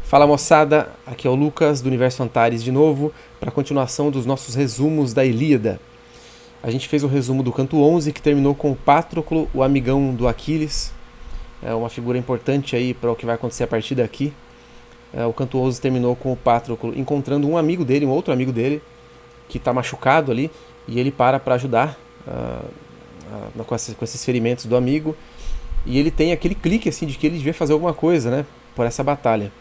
Fala moçada, aqui é o Lucas do Universo Antares de novo, para a continuação dos nossos resumos da Ilíada. A gente fez o resumo do canto 11, que terminou com o Patroclo, o amigão do Aquiles. É uma figura importante aí para o que vai acontecer a partir daqui. O canto 11 terminou com o Patroclo encontrando um amigo dele, um outro amigo dele, que está machucado ali, e ele para ajudar com esses ferimentos do amigo. E ele tem aquele clique assim, de que ele devia fazer alguma coisa, né, por essa batalha.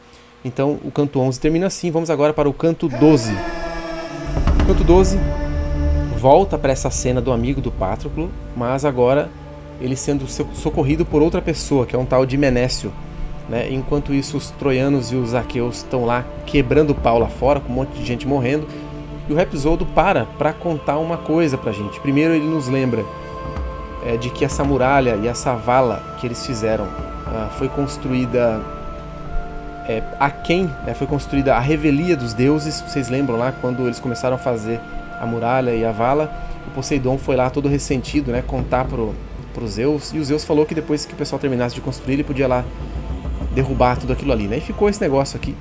Então o canto 11 termina assim. Vamos agora para o canto 12. O canto 12 volta para essa cena do amigo do Patroclo, mas agora ele sendo socorrido por outra pessoa, que é um tal de Menécio, né? Enquanto isso, os troianos e os aqueus estão lá quebrando o pau lá fora, com um monte de gente morrendo. E o Rhapsody para contar uma coisa pra gente. Primeiro ele nos lembra de que essa muralha e essa vala que eles fizeram foi construída foi construída à revelia dos deuses. Vocês lembram lá quando eles começaram a fazer a muralha e a vala? O Poseidon foi lá todo ressentido, né, contar pro Zeus, e o Zeus falou que depois que o pessoal terminasse de construir, ele podia lá derrubar tudo aquilo ali, né? E ficou esse negócio aqui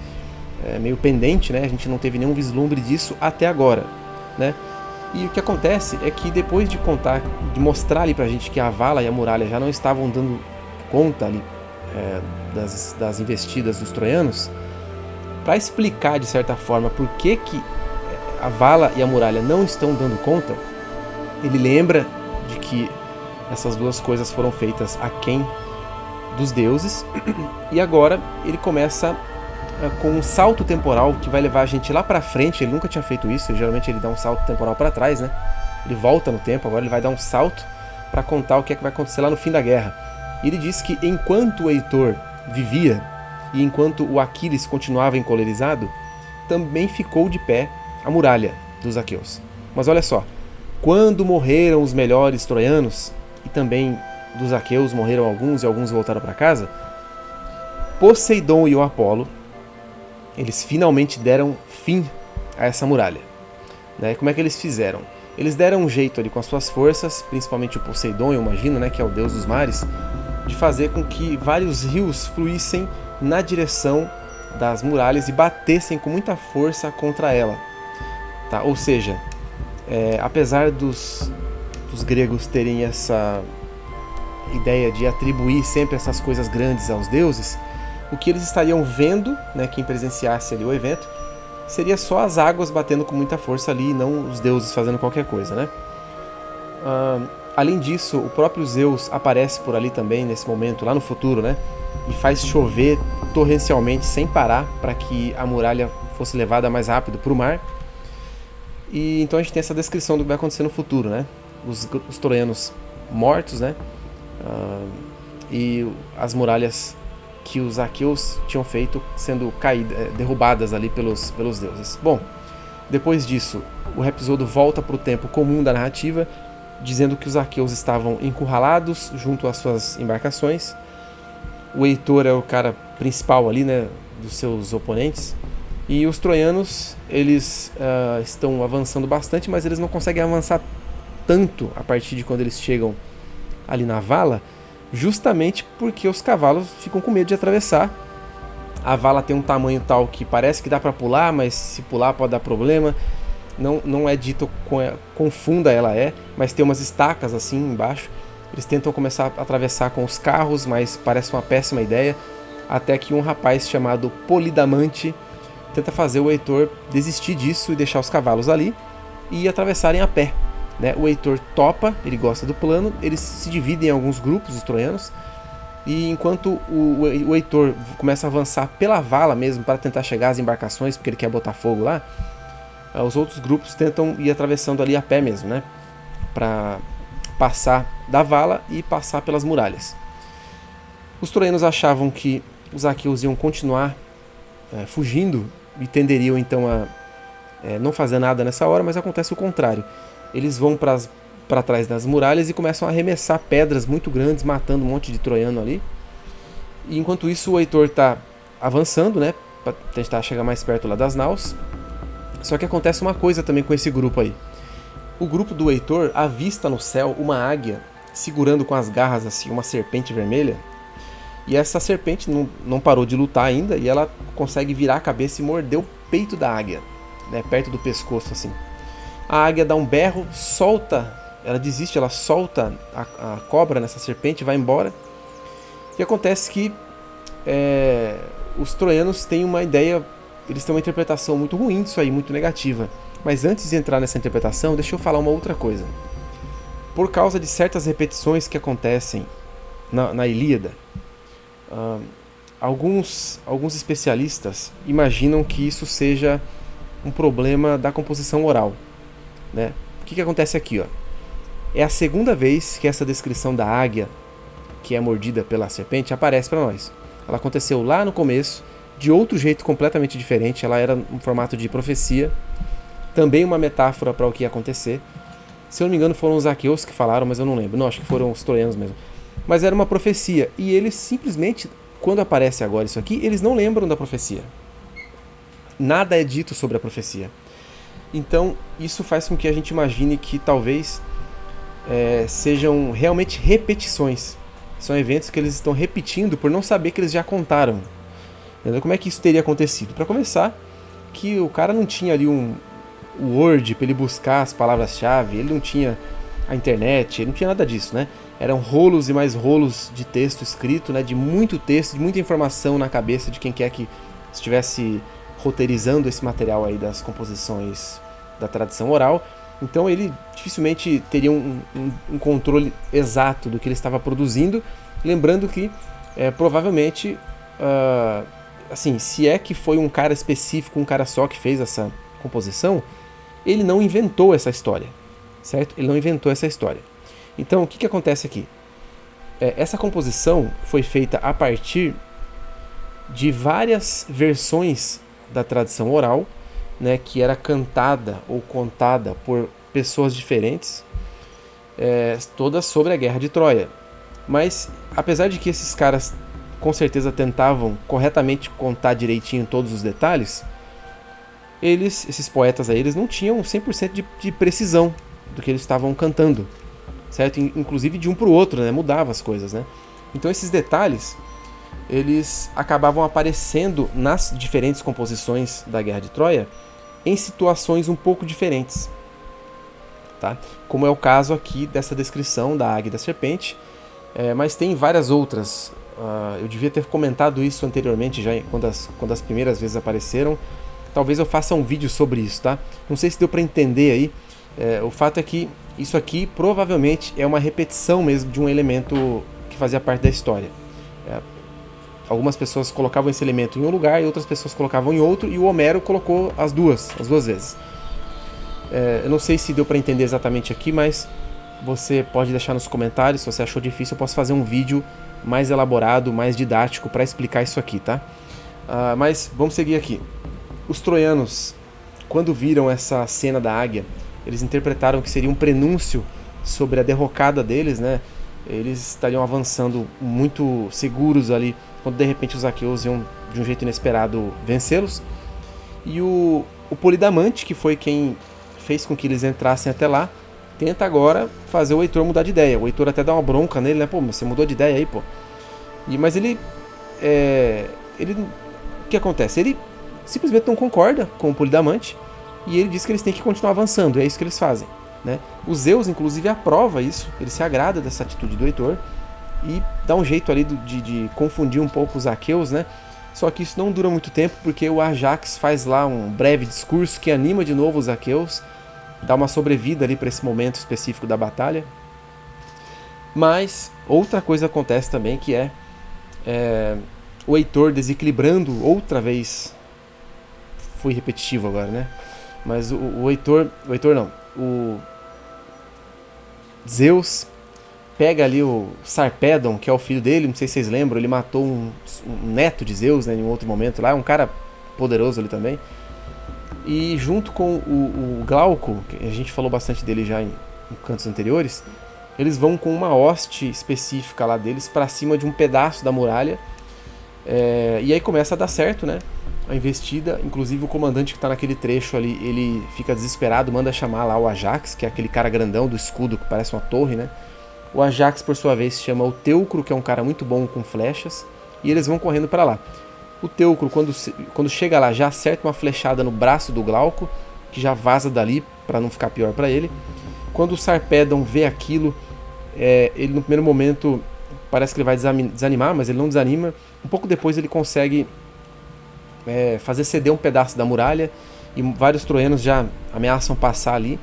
meio pendente, né? A gente não teve nenhum vislumbre disso até agora, né? E o que acontece é que depois de contar, de mostrar ali pra gente que a vala e a muralha já não estavam dando conta ali das investidas dos troianos, para explicar de certa forma por que a vala e a muralha não estão dando conta, ele lembra de que essas duas coisas foram feitas aquém dos deuses, e agora ele começa com um salto temporal que vai levar a gente lá pra frente. Ele nunca tinha feito isso, geralmente ele dá um salto temporal para trás, né? Ele volta no tempo, agora ele vai dar um salto para contar o que é que vai acontecer lá no fim da guerra. E ele diz que enquanto o Heitor vivia e enquanto o Aquiles continuava encolerizado, também ficou de pé a muralha dos aqueus. Mas olha só, quando morreram os melhores troianos, e também dos aqueus morreram alguns e alguns voltaram para casa, Poseidon e o Apolo, eles finalmente deram fim a essa muralha, né? Como é que eles fizeram? Eles deram um jeito ali com as suas forças, principalmente o Poseidon, eu imagino, né, que é o deus dos mares, de fazer com que vários rios fluíssem na direção das muralhas e batessem com muita força contra ela, tá? Ou seja, apesar dos gregos terem essa ideia de atribuir sempre essas coisas grandes aos deuses, o que eles estariam vendo, né, quem presenciasse ali o evento, seria só as águas batendo com muita força ali, e não os deuses fazendo qualquer coisa, né? Além disso, o próprio Zeus aparece por ali também nesse momento, lá no futuro, né? E faz chover torrencialmente sem parar para que a muralha fosse levada mais rápido para o mar. E então a gente tem essa descrição do que vai acontecer no futuro, né? Os troianos mortos, né? E as muralhas que os aqueus tinham feito sendo derrubadas ali pelos deuses. Bom, depois disso, o Rhapsody volta para o tempo comum da narrativa, dizendo que os aqueus estavam encurralados junto às suas embarcações. O Heitor é o cara principal ali, né, dos seus oponentes. E os troianos, eles estão avançando bastante, mas eles não conseguem avançar tanto a partir de quando eles chegam ali na vala, justamente porque os cavalos ficam com medo de atravessar. A vala tem um tamanho tal que parece que dá para pular, mas se pular pode dar problema. Não é dito quão funda ela é, mas tem umas estacas assim embaixo. Eles tentam começar a atravessar com os carros, mas parece uma péssima ideia, até que um rapaz chamado Polidamante tenta fazer o Heitor desistir disso e deixar os cavalos ali e atravessarem a pé, né? O Heitor topa, ele gosta do plano, eles se dividem em alguns grupos, os troianos, e enquanto o Heitor começa a avançar pela vala mesmo para tentar chegar às embarcações, porque ele quer botar fogo lá, os outros grupos tentam ir atravessando ali a pé mesmo, né? Para passar da vala e passar pelas muralhas. Os troianos achavam que os aqueus iam continuar fugindo e tenderiam então a não fazer nada nessa hora, mas acontece o contrário. Eles vão para trás das muralhas e começam a arremessar pedras muito grandes, matando um monte de troiano ali. E enquanto isso, o Heitor está avançando, né, para tentar chegar mais perto lá das naus. Só que acontece uma coisa também com esse grupo aí. O grupo do Heitor avista no céu uma águia segurando com as garras assim uma serpente vermelha. E essa serpente não parou de lutar ainda, e ela consegue virar a cabeça e morder o peito da águia, né, perto do pescoço assim. A águia dá um berro, solta, ela desiste, ela solta a cobra nessa serpente, vai embora. E acontece que os troianos têm uma ideia, eles têm uma interpretação muito ruim disso aí, muito negativa. Mas antes de entrar nessa interpretação, deixa eu falar uma outra coisa. Por causa de certas repetições que acontecem na Ilíada, alguns especialistas imaginam que isso seja um problema da composição oral, né? O que acontece aqui, ó? É a segunda vez que essa descrição da águia, que é mordida pela serpente, aparece para nós. Ela aconteceu lá no começo, de outro jeito completamente diferente. Ela era um formato de profecia, também uma metáfora para o que ia acontecer. Se eu não me engano foram os aqueus que falaram, mas eu não lembro. Não, acho que foram os troianos mesmo. Mas era uma profecia, e eles simplesmente, quando aparece agora isso aqui, eles não lembram da profecia. Nada é dito sobre a profecia. Então isso faz com que a gente imagine que talvez sejam realmente repetições. São eventos que eles estão repetindo por não saber que eles já contaram. Entendeu? Como é que isso teria acontecido? Para começar, que o cara não tinha ali um Word para ele buscar as palavras-chave, ele não tinha a internet, ele não tinha nada disso, né? Eram rolos e mais rolos de texto escrito, né? De muito texto, de muita informação na cabeça de quem quer que estivesse roteirizando esse material aí das composições da tradição oral. Então ele dificilmente teria um controle exato do que ele estava produzindo, lembrando que provavelmente, assim, se é que foi um cara específico, um cara só que fez essa composição, ele não inventou essa história, certo? Ele não inventou essa história. Então o que acontece aqui? Essa composição foi feita a partir de várias versões da tradição oral, né, que era cantada ou contada por pessoas diferentes, todas sobre a Guerra de Troia. Mas, apesar de que esses caras com certeza tentavam corretamente contar direitinho todos os detalhes, esses poetas aí, eles não tinham 100% de precisão do que eles estavam cantando, certo? Inclusive de um para o outro, né, mudava as coisas, né? Então esses detalhes, eles acabavam aparecendo nas diferentes composições da Guerra de Troia em situações um pouco diferentes, tá? Como é o caso aqui dessa descrição da águia e da serpente, mas tem várias outras. Eu devia ter comentado isso anteriormente, já quando as primeiras vezes apareceram. Talvez eu faça um vídeo sobre isso, tá? Não sei se deu para entender aí. O fato é que isso aqui provavelmente é uma repetição mesmo de um elemento que fazia parte da história. Algumas pessoas colocavam esse elemento em um lugar e outras pessoas colocavam em outro, e o Homero colocou as duas vezes. Eu não sei se deu para entender exatamente aqui, mas você pode deixar nos comentários. Se você achou difícil, eu posso fazer um vídeo mais elaborado, mais didático para explicar isso aqui, tá? Mas vamos seguir aqui. Os troianos, quando viram essa cena da águia, eles interpretaram que seria um prenúncio sobre a derrocada deles, né? Eles estariam avançando muito seguros ali, quando de repente os aqueus iam de um jeito inesperado vencê-los. E o Polidamante, que foi quem fez com que eles entrassem até lá, tenta agora fazer o Heitor mudar de ideia. O Heitor até dá uma bronca nele, né? Pô, você mudou de ideia aí, pô. Mas ele... o que acontece? Ele simplesmente não concorda com o Polidamante, e ele diz que eles têm que continuar avançando, e é isso que eles fazem, né? O Zeus, inclusive, aprova isso, ele se agrada dessa atitude do Heitor, e dá um jeito ali de confundir um pouco os aqueus, né? Só que isso não dura muito tempo, porque o Ajax faz lá um breve discurso que anima de novo os aqueus, dá uma sobrevida ali para esse momento específico da batalha. Mas outra coisa acontece também, que é o Heitor desequilibrando outra vez. Fui repetitivo agora, né? Mas o Zeus pega ali o Sarpedon, que é o filho dele, não sei se vocês lembram, ele matou um neto de Zeus, né, em um outro momento lá, um cara poderoso ali também. E junto com o Glauco, que a gente falou bastante dele já em cantos anteriores, eles vão com uma hoste específica lá deles para cima de um pedaço da muralha, e aí começa a dar certo, né? A investida. Inclusive o comandante que está naquele trecho ali, ele fica desesperado, manda chamar lá o Ajax, que é aquele cara grandão do escudo que parece uma torre, né? O Ajax, por sua vez, chama o Teucro, que é um cara muito bom com flechas, e eles vão correndo para lá. O Teucro, quando chega lá, já acerta uma flechada no braço do Glauco, que já vaza dali para não ficar pior para ele. Quando o Sarpedon vê aquilo, ele no primeiro momento parece que ele vai desanimar, mas ele não desanima. Um pouco depois ele consegue fazer ceder um pedaço da muralha, e vários troianos já ameaçam passar ali.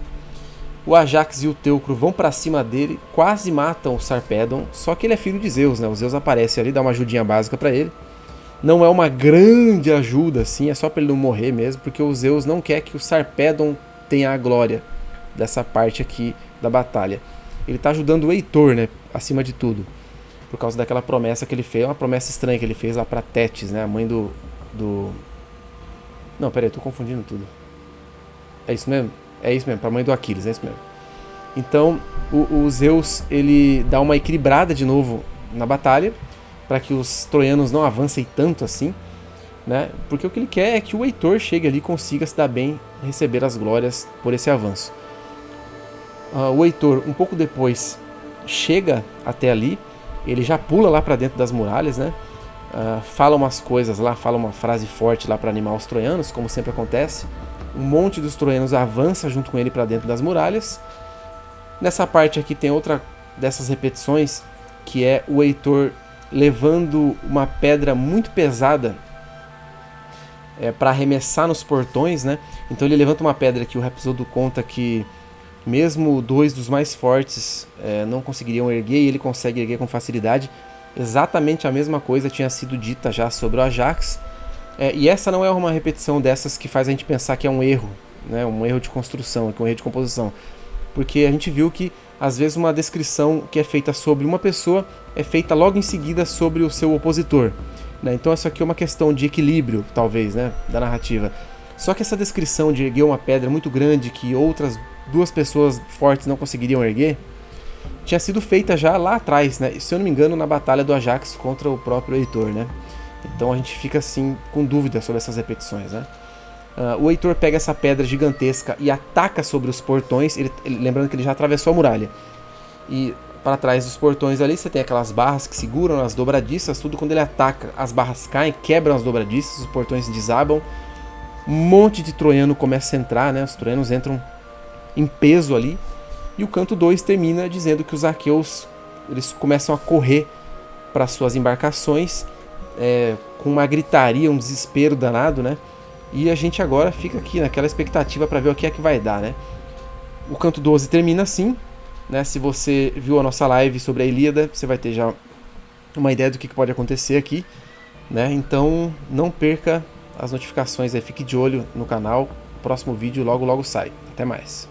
O Ajax e o Teucro vão para cima dele, quase matam o Sarpedon, só que ele é filho de Zeus, né? O Zeus aparece ali, dá uma ajudinha básica para ele. Não é uma grande ajuda, assim, é só para ele não morrer mesmo, porque o Zeus não quer que o Sarpedon tenha a glória dessa parte aqui da batalha. Ele está ajudando o Heitor, né? Acima de tudo, por causa daquela promessa que ele fez, uma promessa estranha que ele fez lá para Tétis, né? A mãe do... Não, peraí, eu tô confundindo tudo. É isso mesmo? É isso mesmo, para a mãe do Aquiles, é isso mesmo. Então, o Zeus, ele dá uma equilibrada de novo na batalha, para que os troianos não avancem tanto assim, né? Porque o que ele quer é que o Heitor chegue ali e consiga se dar bem, receber as glórias por esse avanço. O Heitor, um pouco depois, chega até ali, ele já pula lá para dentro das muralhas, né? Fala umas coisas lá, fala uma frase forte lá para animar os troianos, como sempre acontece. Um monte dos troianos avança junto com ele para dentro das muralhas. Nessa parte aqui tem outra dessas repetições, que é o Heitor levando uma pedra muito pesada para arremessar nos portões, né? Então ele levanta uma pedra que o Rapsodo conta que mesmo dois dos mais fortes não conseguiriam erguer, e ele consegue erguer com facilidade. Exatamente a mesma coisa tinha sido dita já sobre o Ajax. E essa não é uma repetição dessas que faz a gente pensar que é um erro, né? Um erro de construção, um erro de composição. Porque a gente viu que às vezes uma descrição que é feita sobre uma pessoa é feita logo em seguida sobre o seu opositor, né? Então isso aqui é uma questão de equilíbrio, talvez, né, da narrativa. Só que essa descrição de erguer uma pedra muito grande que outras duas pessoas fortes não conseguiriam erguer, tinha sido feita já lá atrás, né? Se eu não me engano, na batalha do Ajax contra o próprio Heitor, né? Então a gente fica assim com dúvida sobre essas repetições, né? O Heitor pega essa pedra gigantesca e ataca sobre os portões, lembrando que ele já atravessou a muralha. E para trás dos portões ali você tem aquelas barras que seguram as dobradiças, tudo. Quando ele ataca, as barras caem, quebram as dobradiças, os portões desabam. Um monte de troiano começa a entrar, né? Os troianos entram em peso ali. E o canto 2 termina dizendo que os aqueus eles começam a correr para suas embarcações, com uma gritaria, um desespero danado, né? E a gente agora fica aqui naquela expectativa para ver o que é que vai dar, né? O canto 12 termina assim, né? Se você viu a nossa live sobre a Ilíada, você vai ter já uma ideia do que pode acontecer aqui, né? Então não perca as notificações aí, fique de olho no canal. O próximo vídeo logo sai. Até mais.